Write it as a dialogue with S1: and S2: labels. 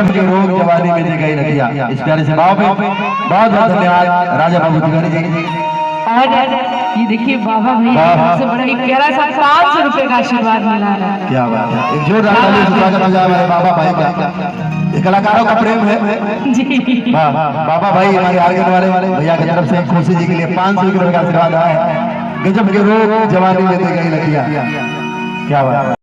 S1: गजब के रोग जवानी में दे गई लड़कियां। इस प्यारे से भाव में बहुत बहुत धन्यवाद राजा बाबू तिवारी जी।
S2: और ये देखिए बाबा भैया सबसे बड़ा एक प्यारा सा 500 रुपए का आशीर्वाद मिला है।
S1: क्या बात है, एक जोरदार ताली से स्वागत हो जाए हमारे बाबा भाई का। ये कलाकारों का प्रेम है
S2: जी।
S1: बाबा भाई हमारे आगे वाले भैया की तरफ से खुशी जी के लिए 500 रुपए का आशीर्वाद आया है। गजब के रोग जवानी में दे गई लड़कियां। क्या बात है।